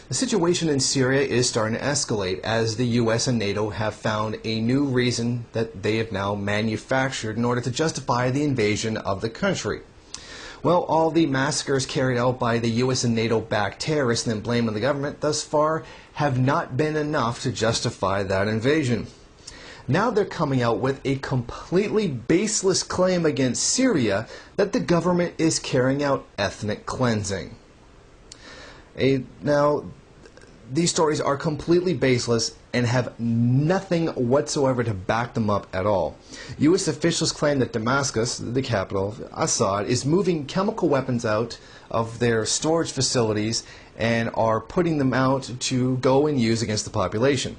The situation in Syria is starting to escalate as the US and NATO have found a new reason that they have now manufactured in order to justify the invasion of the country. Well, all the massacres carried out by the US and NATO-backed terrorists and then blame on the government thus far have not been enough to justify that invasion. Now they're coming out with a completely baseless claim against Syria that the government is carrying out ethnic cleansing. Now, these stories are completely baseless and have nothing whatsoever to back them up at all. U.S. officials claim that Damascus, the capital, Assad, is moving chemical weapons out of their storage facilities and are putting them out to go and use against the population.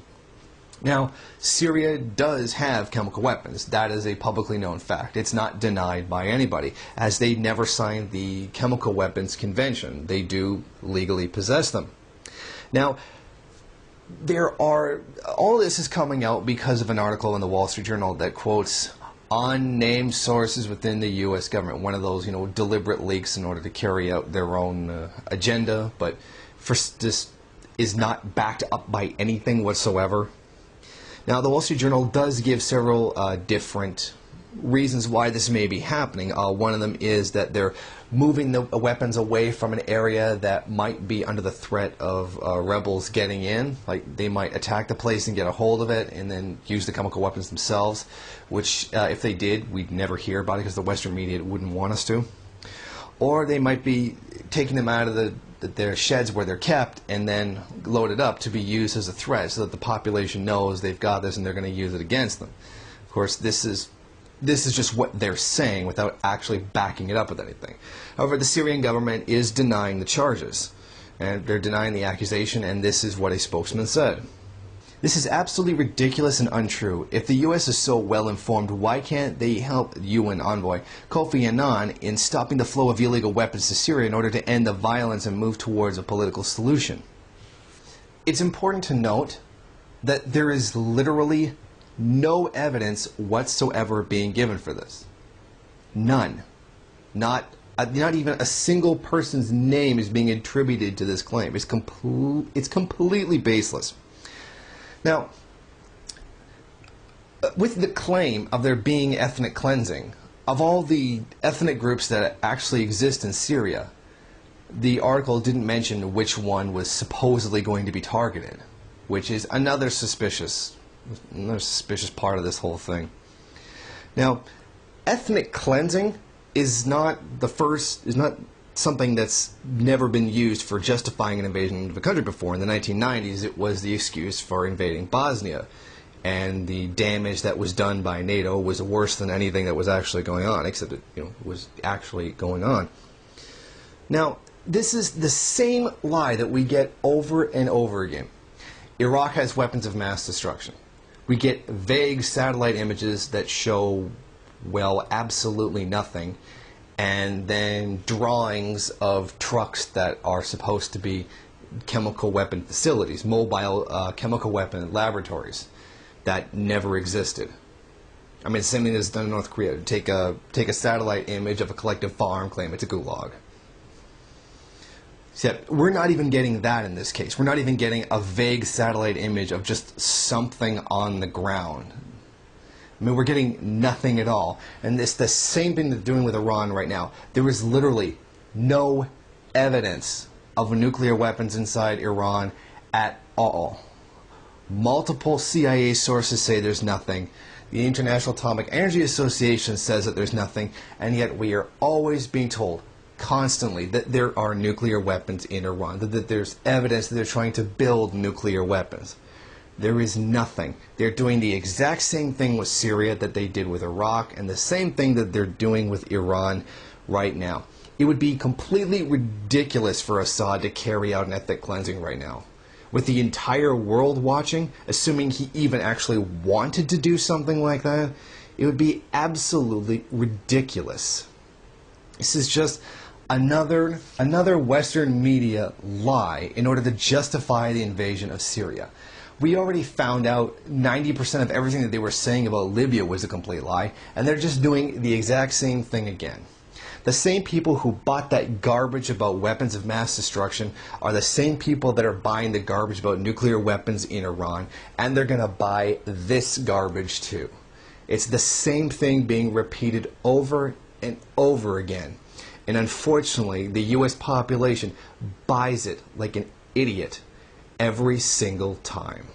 Now, Syria does have chemical weapons. That is a publicly known fact. It's not denied by anybody, as they never signed the Chemical Weapons Convention. They do legally possess them. Now, all this is coming out because of an article in the Wall Street Journal that quotes unnamed sources within the U.S. government, one of those, deliberate leaks in order to carry out their own agenda, but this is not backed up by anything whatsoever. Now, the Wall Street Journal does give several different reasons why this may be happening. One of them is that they're moving the weapons away from an area that might be under the threat of rebels getting in. Like, they might attack the place and get a hold of it and then use the chemical weapons themselves, which if they did, we'd never hear about it because the Western media wouldn't want us to. Or they might be taking them out of their sheds where they're kept and then loaded up to be used as a threat so that the population knows they've got this and they're going to use it against them. Of course, this is just what they're saying without actually backing it up with anything. However, the Syrian government is denying the charges, and they're denying the accusation, and this is what a spokesman said. This is absolutely ridiculous and untrue. If the U.S. is so well informed, why can't they help UN envoy Kofi Annan in stopping the flow of illegal weapons to Syria in order to end the violence and move towards a political solution? It's important to note that there is literally no evidence whatsoever being given for this. None. Not even a single person's name is being attributed to this claim. It's completely baseless. Now, with the claim of there being ethnic cleansing, of all the ethnic groups that actually exist in Syria, the article didn't mention which one was supposedly going to be targeted, which is another suspicious part of this whole thing. Now, ethnic cleansing is not something that's never been used for justifying an invasion of a country before. In the 1990s, it was the excuse for invading Bosnia, and the damage that was done by NATO was worse than anything that was actually going on, except it was actually going on. Now, this is the same lie that we get over and over again. Iraq has weapons of mass destruction. We get vague satellite images that show, well, absolutely nothing, and then drawings of trucks that are supposed to be chemical weapon facilities, mobile chemical weapon laboratories that never existed. I mean, same thing that's done in North Korea. Take a satellite image of a collective farm, claim it's a gulag. Except we're not even getting that in this case. We're not even getting a vague satellite image of just something on the ground. I mean, we're getting nothing at all. And it's the same thing they're doing with Iran right now. There is literally no evidence of nuclear weapons inside Iran at all. Multiple CIA sources say there's nothing. The International Atomic Energy Association says that there's nothing. And yet we are always being told constantly that there are nuclear weapons in Iran, that there's evidence that they're trying to build nuclear weapons. There is nothing. They're doing the exact same thing with Syria that they did with Iraq, and the same thing that they're doing with Iran right now. It would be completely ridiculous for Assad to carry out an ethnic cleansing right now. With the entire world watching, assuming he even actually wanted to do something like that, it would be absolutely ridiculous. This is just another Western media lie in order to justify the invasion of Syria. We already found out 90% of everything that they were saying about Libya was a complete lie, and they're just doing the exact same thing again. The same people who bought that garbage about weapons of mass destruction are the same people that are buying the garbage about nuclear weapons in Iran, and they're going to buy this garbage too. It's the same thing being repeated over and over again. And unfortunately, the U.S. population buys it like an idiot every single time.